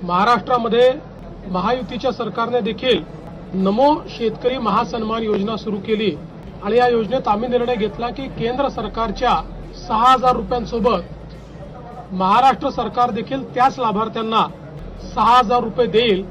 महाराष्ट्रामध्ये महायुतीच्या सरकारने देखील नमो शेतकरी महासन्मान योजना सुरू केली आणि या योजनेत आम्ही निर्णय घेतला की केंद्र सरकारच्या 6,000 रुपयांसोबत महाराष्ट्र सरकार देखील त्याच लाभार्थ्यांना 6,000 रुपये देईल,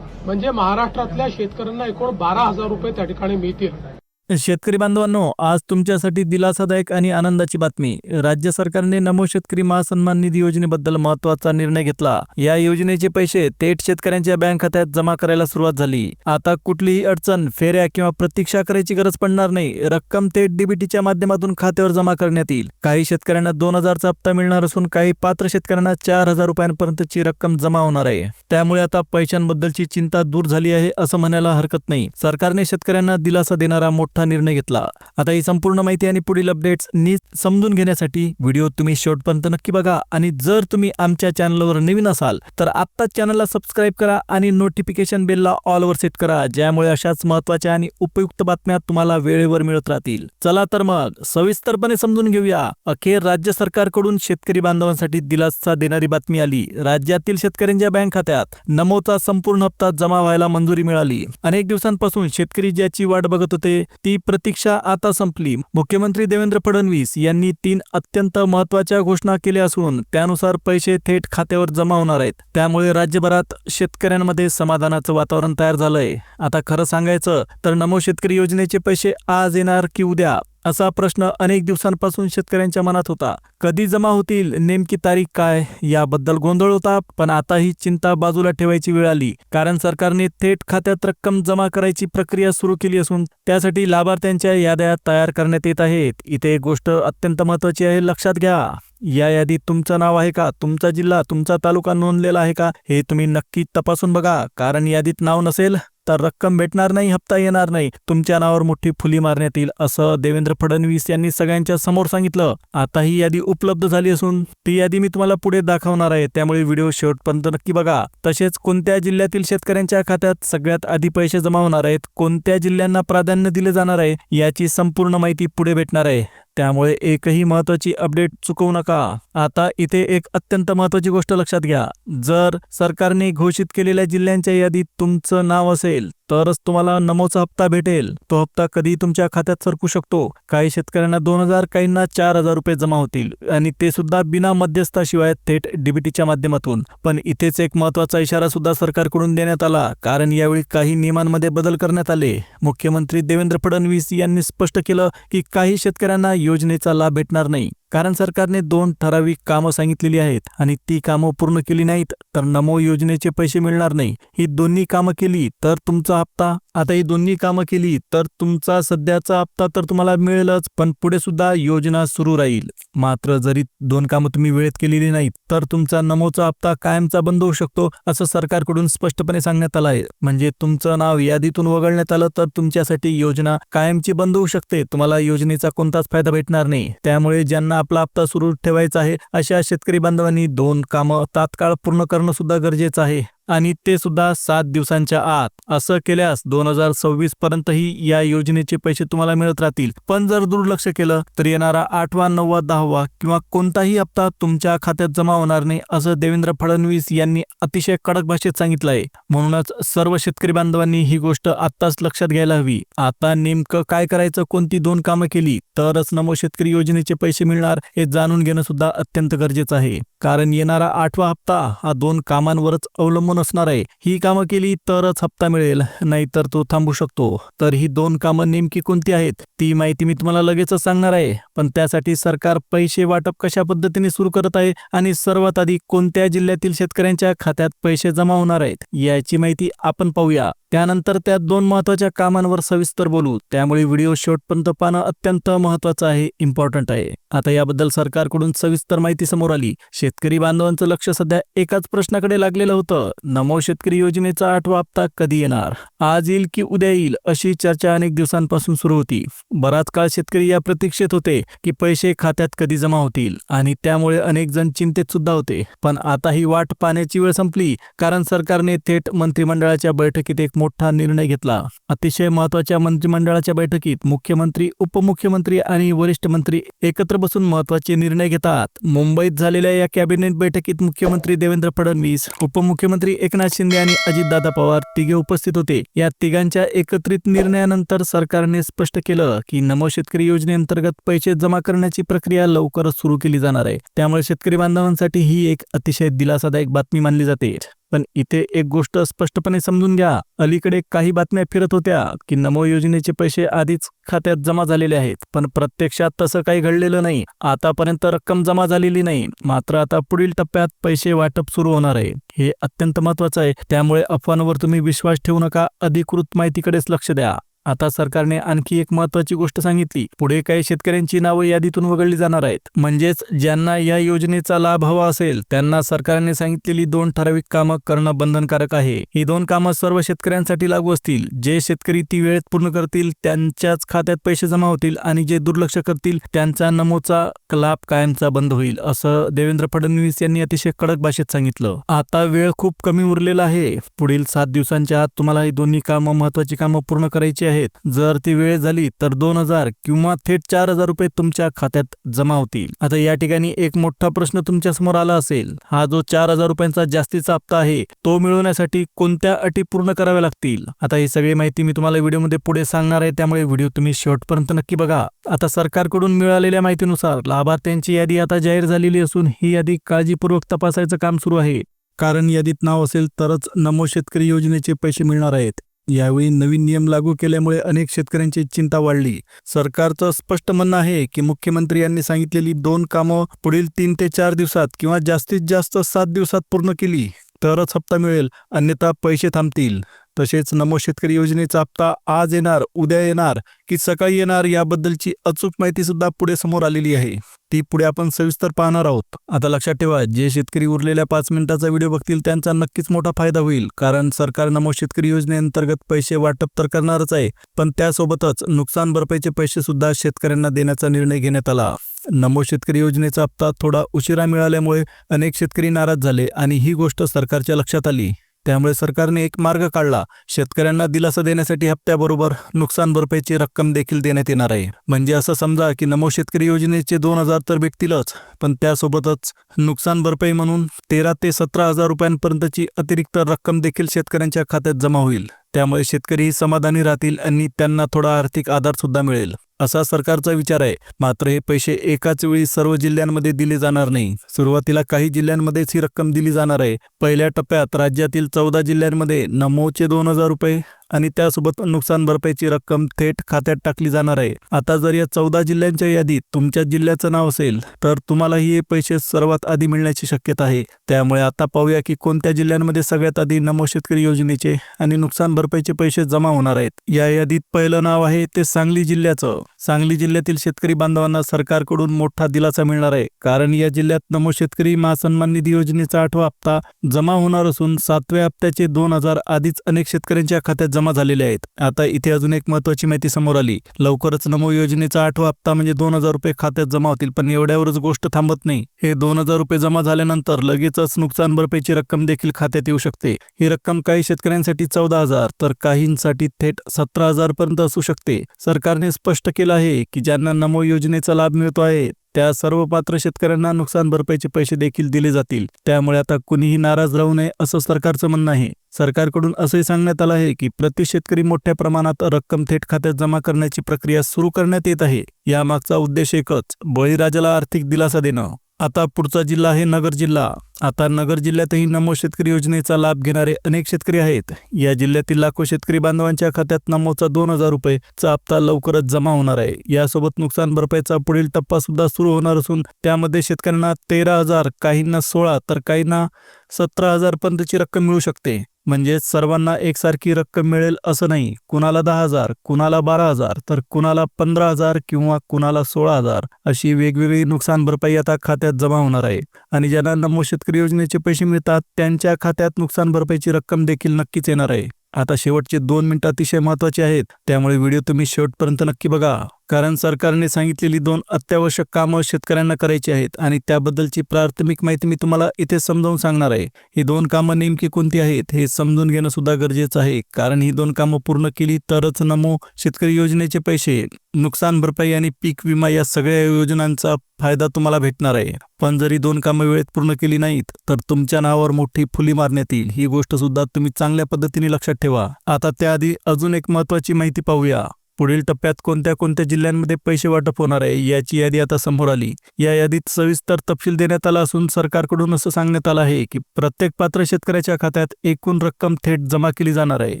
म्हणजे महाराष्ट्रातल्या शेतकऱ्यांना एकूण 12,000 रुपये त्या ठिकाणी मिळतील। शेतकरी बांधवांनो, आज तुमच्यासाठी दिलासादायक आणि आनंदाची बातमी। राज्य सरकारने नमो शेतकरी महासन्मान निधी योजनेबद्दल महत्त्वाचा निर्णय घेतला। या योजनेचे पैसे थेट शेतकऱ्यांच्या बँक खात्यात जमा करायला सुरुवात झाली। आता कुठलीही अडचण, फेऱ्या किंवा प्रतीक्षा करायची गरज पडणार नाही। रक्कम थेट डीबीटीच्या माध्यमातून खात्यावर जमा करण्यात येईल। काही शेतकऱ्यांना 2,000चा हप्ता मिळणार असून काही पात्र शेतकऱ्यांना 4,000 रुपयांपर्यंतची रक्कम जमा होणार आहे। त्यामुळे आता पैशांबद्दलची चिंता दूर झाली आहे असं म्हणायला हरकत नाही। सरकारने शेतकऱ्यांना दिलासा देणारा मोठा निर्णय घेतला। आता ही संपूर्ण माहिती आणि पुढील अपडेट्स नीट समजून घेण्यासाठी व्हिडिओ तुम्ही शेवटपर्यंत नक्की बघा आणि जर तुम्ही आमच्या चॅनलवर नवीन असाल तर आत्ताच चॅनलला सबस्क्राइब करा आणि नोटिफिकेशन बेलला ऑलवर सेट करा, ज्यामुळे अशाच महत्त्वाच्या आणि उपयुक्त बातम्या तुम्हाला वेळेवर मिळत राहतील। चला तर मग सविस्तरपणे समजून घेऊया। अखेर राज्य सरकारकडून शेतकरी बांधवांसाठी दिलासा देणारी बातमी आली। राज्यातील शेतकऱ्यांच्या बँक खात्यात नमोचा संपूर्ण हप्ता जमा व्हायला मंजुरी मिळाली। अनेक दिवसांपासून शेतकरी ज्याची वाट बघत होते ती प्रतीक्षा आता संपली। मुख्यमंत्री देवेंद्र फडणवीस यांनी 3 अत्यंत महत्त्वाच्या घोषणा केल्या असून त्यानुसार पैसे थेट खात्यावर जमा होणार आहेत। त्यामुळे राज्यभरात शेतकऱ्यांमध्ये समाधानाचं वातावरण तयार झालंय। आता खरं सांगायचं तर नमो शेतकरी योजनेचे पैसे आज येणार की उद्या, असा प्रश्न अनेक दिवसांपासून शेतकऱ्यांच्या मनात होता। कधी जमा होतील, नेमकी तारीख काय, याबद्दल गोंधळ होता। पण आता ही चिंता बाजूला ठेवायची वेळ आली, कारण सरकारने थेट खात्यात रक्कम जमा करायची प्रक्रिया सुरू केली असून त्यासाठी लाभार्थ्यांच्या याद्या तयार करण्यात येत आहेत। इथे एक गोष्ट अत्यंत महत्त्वाची आहे, लक्षात घ्या। या यादीत तुमचं नाव आहे का, तुमचा जिल्हा, तुमचा तालुका नोंदलेला आहे का, हे तुम्ही नक्की तपासून बघा। कारण यादीत नाव नसेल तर रक्कम भेटणार नाही, हप्ता येणार नाही, तुमच्या नावावर मोठी फुली मारण्यात येईल, असं देवेंद्र फडणवीस यांनी सगळ्यांच्या समोर सांगितलं। आता ही यादी उपलब्ध झाली असून ती यादी मी तुम्हाला पुढे दाखवणार आहे, त्यामुळे व्हिडिओ शेवटपर्यंत नक्की बघा। तसेच कोणत्या जिल्ह्यातील शेतकऱ्यांच्या खात्यात सगळ्यात आधी पैसे जमा होणार आहेत, कोणत्या जिल्ह्यांना प्राधान्य दिले जाणार आहे, याची संपूर्ण माहिती पुढे भेटणार आहे। त्यामुळे एकही महत्त्वाची अपडेट चुकवू नका। आता इथे एक अत्यंत महत्त्वाची गोष्ट लक्षात घ्या, जर सरकारने घोषित केलेल्या जिल्ह्यांच्या यादीत तुमचं नाव असेल तरच तुम्हाला नमोचा हप्ता भेटेल। तो हप्ता कधी तुमच्या खात्यात सरकू शकतो। काही शेतकऱ्यांना 2,000, काहींना 4,000 रुपये जमा होतील आणि ते सुद्धा बिना मध्यस्थाशिवाय थेट डीबीटीच्या माध्यमातून। पण इथेच एक महत्त्वाचा इशारा सुद्धा सरकारकडून देण्यात आला, कारण यावेळी काही नियमांमध्ये बदल करण्यात आले। मुख्यमंत्री देवेंद्र फडणवीस यांनी स्पष्ट केलं की काही शेतकऱ्यांना योजनेचा लाभ भेटणार नाही, कारण सरकारने 2 ठराविक कामं सांगितलेली आहेत आणि ती कामं पूर्ण केली नाहीत तर नमो योजनेचे पैसे मिळणार नाही। ही दोन्ही कामं केली तर तुमचा हप्ता, आता ही दोन्ही कामं केली तर तुमचा सध्याचा हप्ता तर तुम्हाला मिळेलच, पण पुढे सुद्धा योजना सुरू राहील। मात्र जरी 2 कामं तुम्ही वेळेत केलेली नाहीत तर तुमचा नमोचा हप्ता कायमचा बंद होऊ शकतो, असं सरकारकडून स्पष्टपणे सांगण्यात आलं आहे। म्हणजे तुमचं नाव यादीतून वगळण्यात आलं तर तुमच्यासाठी योजना कायमची बंद होऊ शकते, तुम्हाला योजनेचा कोणताच फायदा भेटणार नाही। त्यामुळे ज्यांना आपला हप्ता सुरू ठेवायचा आहे अशा शेतकरी बांधवांनी 2 कामं तात्काळ पूर्ण करणं सुद्धा गरजेचं आहे आणि ते सुद्धा 7 दिवसांच्या आत। असं केल्यास 2026 पर्यंतही या योजनेचे पैसे तुम्हाला मिळत राहतील। पण जर दुर्लक्ष केलं तर येणारा 8वा, 9वा, 10वा किंवा कोणताही हप्ता तुमच्या खात्यात जमा होणार नाही, असं देवेंद्र फडणवीस यांनी अतिशय कडक भाषेत सांगितलं आहे। म्हणूनच सर्व शेतकरी बांधवांनी ही गोष्ट आत्ताच लक्षात घ्यायला हवी। आता नेमकं काय करायचं, कोणती 2 कामं केली तरच नमो शेतकरी योजनेचे पैसे मिळणार, हे जाणून घेणं सुद्धा अत्यंत गरजेचं आहे। कारण येणारा 8वा हप्ता हा 2 कामांवरच अवलंबून असणार आहे। ही कामं केली तरच हप्ता मिळेल, नाहीतर तो थांबू शकतो। तर ही 2 कामं नेमकी कोणती आहेत ती माहिती मी तुम्हाला लगेचच सांगणार आहे। पण त्यासाठी सरकार पैसे वाटप कशा पद्धतीने सुरू करत आहे आणि सर्वात आधी कोणत्या जिल्ह्यातील शेतकऱ्यांच्या खात्यात पैसे जमा होणार आहेत याची माहिती आपण पाहूया। त्यानंतर त्या 2 महत्त्वाच्या कामांवर सविस्तर बोलू, त्यामुळे व्हिडिओ शेवटपर्यंत पाहणं अत्यंत महत्त्वाचं आहे, इम्पॉर्टंट आहे। आता याबद्दल सरकारकडून सविस्तर माहिती समोर आली। शेतकरी बांधवांचं लक्ष सध्या एकाच प्रश्नाकडे लागलेलं होतं, नमो शेतकरी योजनेचा 8वा हप्ता कधी येणार, आज येईल की उद्या येईल, अशी चर्चा अनेक दिवसांपासून सुरू होती। बराच काळ शेतकरी या प्रतीक्षेत होते की पैसे खात्यात कधी जमा होतील आणि त्यामुळे अनेक जण चिंतेत सुद्धा होते। पण आता ही वाट पाहण्याची वेळ संपली, कारण सरकारने थेट मंत्रिमंडळाच्या बैठकीत एक मोठा निर्णय घेतला. अतिशय महत्त्वाच्या मंत्रिमंडळाच्या बैठकीत मुख्यमंत्री, उपमुख्यमंत्री आणि वरिष्ठ मंत्री एकत्र बसून महत्त्वाचे निर्णय घेतात. मुंबईत झालेल्या या कॅबिनेट बैठकीत मुख्यमंत्री देवेंद्र फडणवीस, उपमुख्यमंत्री एकनाथ शिंदे आणि अजितदादा पवार तिघे उपस्थित होते. या तिघांच्या एकत्रित निर्णयानंतर सरकारने स्पष्ट केलं की नमो शेतकरी योजनेअंतर्गत पैसे जमा करण्याची प्रक्रिया लवकरच सुरू केली जाणार आहे. त्यामुळे शेतकरी बांधवांसाठी ही एक अतिशय दिलासादायक बातमी मानली जाते. पण इथे एक गोष्ट स्पष्टपणे समजून घ्या. अलीकडे काही बातम्या फिरत होत्या की नमो योजनेचे पैसे आधीच खात्यात जमा झालेले आहेत, पण प्रत्यक्षात तसं काही घडलेलं नाही. आतापर्यंत रक्कम जमा झालेली नाही, मात्र आता पुढील टप्प्यात पैसे वाटप सुरू होणार आहे. हे अत्यंत महत्त्वाचं आहे. त्यामुळे अफवांवर तुम्ही विश्वास ठेवू नका, अधिकृत माहितीकडेच लक्ष द्या. आता सरकारने आणखी एक महत्त्वाची गोष्ट सांगितली. पुढे काही शेतकऱ्यांची नावं यादीतून वगळली जाणार आहेत. म्हणजेच ज्यांना या योजनेचा लाभ हवा असेल त्यांना सरकारने सांगितलेली 2 ठराविक कामं करणं बंधनकारक आहे. ही 2 कामं सर्व शेतकऱ्यांसाठी लागू असतील. जे शेतकरी ती वेळेत पूर्ण करतील त्यांच्याच खात्यात पैसे जमा होतील आणि जे दुर्लक्ष करतील त्यांचा नमोचा लाभ कायमचा बंद होईल, असं देवेंद्र फडणवीस यांनी अतिशय कडक भाषेत सांगितलं. आता वेळ खूप कमी उरलेला आहे. पुढील 7 दिवसांच्या आत तुम्हाला ही दोन्ही कामं, महत्त्वाची कामं पूर्ण करायची आहेत. जर ती वेळ झाली तर 2,000 किंवा थेट 4,000 रुपये तुमच्या खात्यात जमा होतील. आता या ठिकाणी एक मोठा प्रश्न तुमच्या समोर आला असेल. हा जो 4,000 रुपयांचा जास्तीचा हप्ता आहे तो मिळवण्यासाठी कोणत्या अटी पूर्ण कराव्या लागतील? आता ही सगळी माहिती मी तुम्हाला व्हिडिओमध्ये पुढे सांगणार आहे, त्यामुळे व्हिडिओ तुम्ही शेवटपर्यंत नक्की बघा. आता सरकारकडून मिळालेल्या माहितीनुसार लाभार्थ्यांची यादी आता जाहीर झालेली असून ही यादी काळजीपूर्वक तपासायचं काम सुरू आहे. कारण यादीत नाव असेल तरच नमो शेतकरी योजनेचे पैसे मिळणार आहेत. यावेळी नवीन नियम लागू केल्यामुळे अनेक शेतकऱ्यांची चिंता वाढली. सरकारचं स्पष्ट म्हणणं आहे की मुख्यमंत्री यांनी सांगितलेली 2 कामं पुढील 3 ते 4 दिवसात किंवा जास्तीत जास्त 7 दिवसात पूर्ण केली तरच हप्ता मिळेल, अन्यथा पैसे थांबतील. तसेच नमो शेतकरी योजनेचा हप्ता आज येणार, उद्या येणार की सकाळी येणार याबद्दलची अचूक माहिती सुद्धा पुढे समोर आलेली आहे. ती पुढे आपण सविस्तर पाहणार आहोत. आता लक्षात ठेवा, जे शेतकरी उरलेल्या 5 मिनिटाचा व्हिडिओ बघतील त्यांचा नक्कीच मोठा फायदा होईल. कारण सरकार नमो शेतकरी योजनेअंतर्गत पैसे वाटप तर करणारच आहे, पण त्यासोबतच नुकसान भरपाईचे पैसे सुद्धा शेतकऱ्यांना देण्याचा निर्णय घेण्यात आला. नमो शेतकरी योजनेचा हप्ता थोडा उशिरा मिळाल्यामुळे अनेक शेतकरी नाराज झाले आणि ही गोष्ट सरकारच्या लक्षात आली. त्यामुळे सरकारने एक मार्ग काढला. शेतकऱ्यांना दिलासा देण्यासाठी हप्त्याबरोबर नुकसान भरपाईची रक्कम देखील देण्यात येणार आहे. म्हणजे असं समजा की नमो शेतकरी योजनेचे 2,000 तर भेटतीलच, पण त्यासोबतच नुकसान भरपाई म्हणून 13 ते 17,000 रुपयांपर्यंतची अतिरिक्त रक्कम देखील शेतकऱ्यांच्या खात्यात जमा होईल. त्यामुळे शेतकरी समाधानी राहतील आणि त्यांना थोडा आर्थिक आधार सुद्धा मिळेल, असा सरकारचा विचार आहे. मात्र हे पैसे एकाच वेळी सर्व जिल्ह्यांमध्ये दिले जाणार नाही. सुरुवातीला काही जिल्ह्यांमध्येच ही रक्कम दिली जाणार आहे. पहिल्या टप्प्यात राज्यातील 14 जिल्ह्यांमध्ये नमोचे 2,000 रुपये आणि त्यासोबत नुकसान भरपाईची रक्कम थेट खात्यात टाकली जाणार आहे. आता जर या 14 जिल्ह्यांच्या यादीत तुमच्या जिल्ह्याचं नाव असेल तर तुम्हालाही हे पैसे सर्वात आधी मिळण्याची शक्यता आहे. त्यामुळे आता पाहूया की कोणत्या जिल्ह्यांमध्ये सगळ्यात आधी नमो शेतकरी योजनेचे आणि नुकसान भरपाईचे पैसे जमा होणार आहेत. या यादीत पहिलं नाव आहे ते सांगली जिल्ह्याचं. सांगली जिल्ह्यातील शेतकरी बांधवांना सरकारकडून मोठा दिलासा मिळणार आहे. कारण या जिल्ह्यात नमो शेतकरी महासन्मान निधी योजनेचा 8वा हप्ता जमा होणार असून 7व्या हप्त्याचे 2,000 आधीच अनेक शेतकऱ्यांच्या खात्यात जमा झालेले आहेत. आता इथे अजून एक महत्त्वाची माहिती समोर आली. लवकरच नमो योजनेचा 8वा हप्ता म्हणजे 2,000 रुपये खात्यात जमा होतील. पण एवढ्यावरच गोष्ट थांबत नाही. हे 2,000 रुपये जमा झाल्यानंतर लगेचच नुकसान भरपाईची रक्कम देखील खात्यात येऊ शकते. ही रक्कम काही शेतकऱ्यांसाठी 14,000 तर काहींसाठी थेट 17,000 पर्यंत असू शकते. सरकारने स्पष्ट केलं आहे की ज्यांना नमो योजनेचा लाभ मिळतो आहे त्या सर्व पात्र शेतकऱ्यांना नुकसान भरपाईचे पैसे देखील दिले जातील. त्यामुळे आता कुणीही नाराज राहू नये असं सरकारचं म्हणणं आहे. सरकारकडून असंही सांगण्यात आलं आहे की प्रति शेतकरी मोठ्या प्रमाणात रक्कम थेट खात्यात जमा करण्याची प्रक्रिया सुरू करण्यात येत आहे. यामागचा उद्देश एकच, बळीराजाला आर्थिक दिलासा देणं. आता पुढचा जिल्हा आहे नगर जिल्हा. आता नगर जिल्ह्यातही नमो शेतकरी योजनेचा लाभ घेणारे अनेक शेतकरी आहेत. या जिल्ह्यातील लाखो शेतकरी बांधवांच्या खात्यात नमोचा 2,000 रुपयेचा हप्ता लवकरच जमा होणार आहे. यासोबत नुकसान भरपाईचा पुढील टप्पा सुद्धा सुरू होणार असून त्यामध्ये शेतकऱ्यांना 13,000, काहींना 16 तर काहींना 17,000 पर्यंतची रक्कम मिळू शकते. म्हणजे सर्वांना एकसारखी रक्कम मिळेल असं नाही. कुणाला 10,000, कुणाला 12,000 तर कुणाला 15,000 किंवा कुणाला 16,000 अशी वेगवेगळी नुकसान भरपाई आता खात्यात जमा होणार आहे. आणि ज्यांना नमो शेतकरी योजनेचे पैसे मिळतात त्यांच्या खात्यात नुकसान भरपाईची रक्कम देखील नक्कीच येणार आहे. आता शेवटचे 2 मिनिटं अतिशय महत्त्वाचे आहेत, त्यामुळे व्हिडिओ तुम्ही शेवटपर्यंत नक्की बघा. कारण सरकारने सांगितलेली 2 अत्यावश्यक कामं शेतकऱ्यांना करायची आहेत आणि त्याबद्दलची प्राथमिक माहिती मी तुम्हाला इथे समजावून सांगणार आहे. ही 2 कामं नेमकी कोणती आहेत हे समजून घेणं सुद्धा गरजेचं आहे, कारण ही 2 कामं पूर्ण केली तरच नमो शेतकरी योजनेचे पैसे, नुकसान भरपाई आणि पीक विमा या सगळ्या योजनांचा फायदा तुम्हाला भेटणार आहे. पण जरी 2 कामं वेळेत पूर्ण केली नाहीत तर तुमच्या नावावर मोठी फुली मारण्यात येईल. ही गोष्ट सुद्धा तुम्ही चांगल्या पद्धतीने लक्षात ठेवा. आता त्याआधी अजून एक महत्त्वाची माहिती पाहूया. पुढील टप्प्यात कोणत्या कोणत्या जिल्ह्यांमध्ये पैसे वाटप होणार आहे याची यादी आता समोर आली. या यादीत सविस्तर तपशील देण्यात आला असून सरकारकडून असं सांगण्यात आलं आहे की प्रत्येक पात्र शेतकऱ्याच्या खात्यात एकूण रक्कम थेट जमा केली जाणार आहे.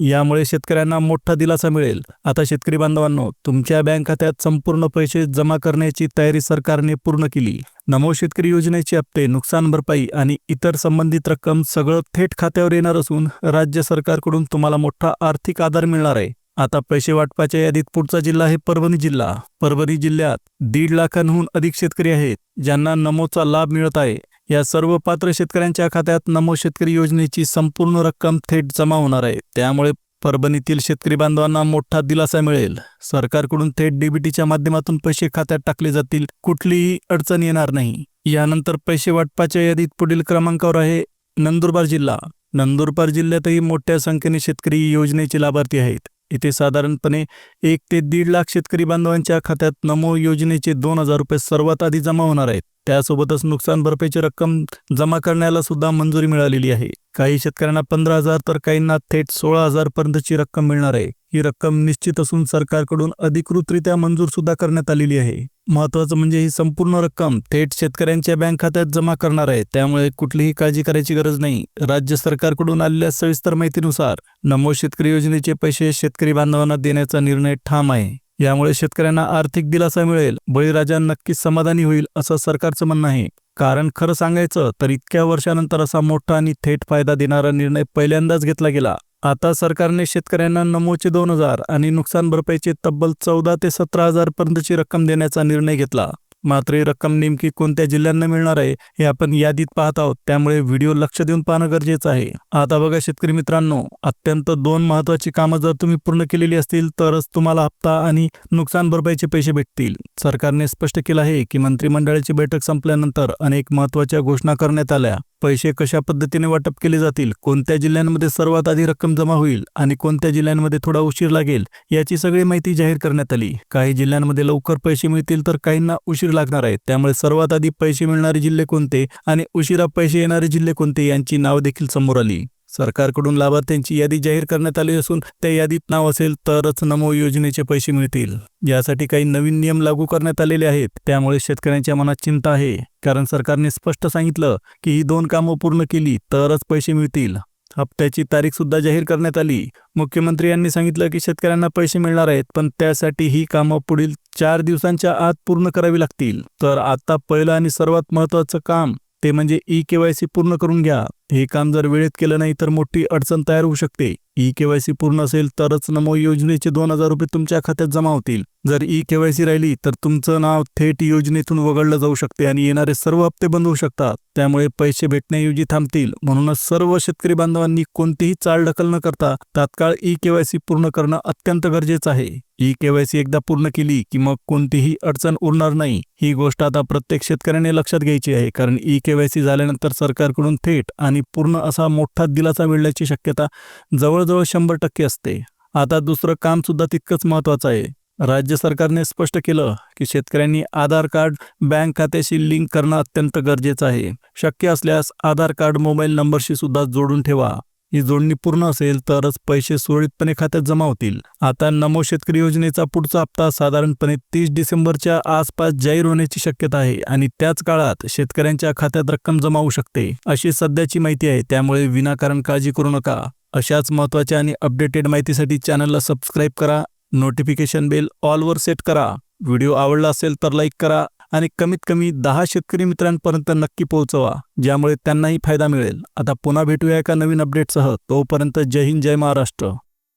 यामुळे शेतकऱ्यांना मोठा दिलासा मिळेल. आता शेतकरी बांधवांनो, तुमच्या बँक खात्यात संपूर्ण पैसे जमा करण्याची तयारी सरकारने पूर्ण केली. नमो शेतकरी योजनेचे हप्ते, नुकसान भरपाई आणि इतर संबंधित रक्कम सगळं थेट खात्यावर येणार असून राज्य सरकारकडून तुम्हाला मोठा आर्थिक आधार मिळणार आहे. आता पैसे वाटपाच्या यादीत पुढचा जिल्हा आहे परभणी जिल्हा. परभणी जिल्ह्यात 1.5 लाखांहून अधिक शेतकरी आहेत ज्यांना नमोचा लाभ मिळत आहे. या सर्व पात्र शेतकऱ्यांच्या खात्यात नमो शेतकरी योजनेची संपूर्ण रक्कम थेट जमा होणार आहे. त्यामुळे परभणीतील शेतकरी बांधवांना मोठा दिलासा मिळेल. सरकारकडून थेट डीबीटीच्या माध्यमातून पैसे खात्यात टाकले जातील. कुठलीही अडचण येणार नाही. यानंतर पैसे वाटपाच्या यादीत पुढील क्रमांकावर आहे नंदुरबार जिल्हा. नंदुरबार जिल्ह्यातही मोठ्या संख्येने शेतकरी योजनेचे लाभार्थी आहेत. इथे साधारणपणे 1 ते 1.5 लाख शेतकरी बांधवांच्या खात्यात नमो योजनेचे 2,000 रुपये सर्वात आधी जमा होणार आहेत. त्यासोबतच नुकसान भरपाईची रक्कम जमा करण्याला सुद्धा मंजुरी मिळालेली आहे. काही शेतकऱ्यांना 15,000 तर काहींना थेट 16,000 पर्यंतची रक्कम मिळणार आहे. ही रक्कम निश्चित असून सरकारकडून अधिकृतरित्या मंजूर सुद्धा करण्यात आलेली आहे. महत्त्वाचं म्हणजे ही संपूर्ण रक्कम थेट शेतकऱ्यांच्या बँक खात्यात जमा करणार आहे. त्यामुळे कुठलीही काळजी करायची गरज नाही. राज्य सरकारकडून आलेल्या सविस्तर माहितीनुसार नमो शेतकरी योजनेचे पैसे शेतकरी बांधवांना देण्याचा निर्णय ठाम आहे. यामुळे शेतकऱ्यांना आर्थिक दिलासा मिळेल. बळीराजा नक्कीच समाधानी होईल असं सरकारचं म्हणणं आहे. कारण खरं सांगायचं तर इतक्या वर्षानंतर असा मोठा आणि थेट फायदा देणारा निर्णय पहिल्यांदाच घेतला गेला. आता सरकारने शेतकऱ्यांना नमोचे 2,000 आणि नुकसान भरपाईचे तब्बल 14,000 ते 17,000 पर्यंतची रक्कम देण्याचा निर्णय घेतला. मात्र ही रक्कम नेमकी कोणत्या जिल्ह्यांना मिळणार आहे हे आपण यादीत पाहत आहोत. त्यामुळे व्हिडिओ लक्ष देऊन पाहणं गरजेचं आहे. आता बघा शेतकरी मित्रांनो, अत्यंत 2 महत्त्वाची कामं जर तुम्ही पूर्ण केलेली असतील तरच तुम्हाला हप्ता आणि नुकसान भरपाईचे पैसे भेटतील. सरकारने स्पष्ट केलं आहे की मंत्रिमंडळाची बैठक संपल्यानंतर अनेक महत्त्वाच्या घोषणा करण्यात आल्या. पैसे कशा पद्धतीने वाटप केले जातील, कोणत्या जिल्ह्यांमध्ये सर्वात आधी रक्कम जमा होईल आणि कोणत्या जिल्ह्यांमध्ये थोडा उशीर लागेल याची सगळी माहिती जाहीर करण्यात आली. काही जिल्ह्यांमध्ये लवकर पैसे मिळतील तर काहींना उशीर लागणार आहे. त्यामुळे सर्वात आधी पैसे मिळणारे जिल्हे कोणते आणि उशिरा पैसे येणारे जिल्हे कोणते यांची नाव देखील समोर आली. सरकारकडून लाभार्थ्यांची यादी जाहीर करण्यात आली असून त्या यादीत नाव असेल तरच नमो योजनेचे पैसे मिळतील. यासाठी काही नवीन नियम लागू करण्यात आलेले आहेत. त्यामुळे शेतकऱ्यांच्या मनात चिंता आहे, कारण सरकारने स्पष्ट सांगितलं की ही 2 कामं पूर्ण केली तरच पैसे मिळतील. हप्त्याची तारीख सुद्धा जाहीर करण्यात आली. मुख्यमंत्री यांनी सांगितलं की शेतकऱ्यांना पैसे मिळणार आहेत, पण त्यासाठी ही कामं पुढील 4 दिवसांच्या आत पूर्ण करावी लागतील. तर आता पहिलं आणि सर्वात महत्त्वाचं काम ते म्हणजे ई-केवायसी पूर्ण करून घ्या. हे काम जर वेळेत केलं नाही तर मोठी अडचण तयार होऊ शकते. ई-केवायसी पूर्ण असेल तरच नमो योजनेचे 2,000 रुपये तुमच्या खात्यात जमा होतील. जर ई-केवायसी राहिली तर तुमचं नाव थेट योजनेतून वगळलं जाऊ शकते आणि येणारे सर्व हप्ते बंद होऊ शकतात. त्यामुळे पैसे भेटण्याऐवजी थांबतील. म्हणूनच सर्व शेतकरी बांधवांनी कोणतीही चालढकल न करता तात्काळ ई-केवायसी पूर्ण करणं अत्यंत गरजेचं आहे. ई-केवायसी एकदा पूर्ण केली की मग कोणतीही अडचण उरणार नाही. ही गोष्ट आता प्रत्येक शेतकऱ्याने लक्षात घ्यायची आहे, कारण ई-केवायसी झाल्यानंतर सरकारकडून थेट आणि पूर्ण असा मोठा दिलासा मिळण्याची शक्यता जवळजवळ 100% असते. आता दुसरं काम सुद्धा तितकंच महत्त्वाचं आहे. राज्य सरकारने स्पष्ट केलं की शेतकऱ्यांनी आधार कार्ड बँक खात्याशी लिंक करणं अत्यंत गरजेचं आहे. शक्य असल्यास आधार कार्ड मोबाईल नंबरशी सुद्धा जोडून ठेवा. ही जोडणी पूर्ण असेल तरच पैसे सुरळीतपणे खात्यात जमा होतील. आता नमो शेतकरी योजनेचा पुढचा हप्ता साधारणपणे 30 डिसेंबरच्या आसपास जाहीर होण्याची शक्यता आहे आणि त्याच काळात शेतकऱ्यांच्या खात्यात रक्कम जमा होऊ शकते, अशी सध्याची माहिती आहे. त्यामुळे विनाकारण काळजी करू नका. अशाच महत्त्वाच्या आणि अपडेटेड माहितीसाठी चॅनलला सबस्क्राईब करा. नोटिफिकेशन बेल ऑलवर सेट करा. व्हिडिओ आवडला असेल तर लाईक करा आणि कमीत कमी 10 शेतकरी मित्रांपर्यंत नक्की पोहोचवा, ज्यामुळे त्यांनाही फायदा मिळेल. आता पुन्हा भेटूया एका नवीन अपडेटसह. तोपर्यंत जय हिंद, जय महाराष्ट्र.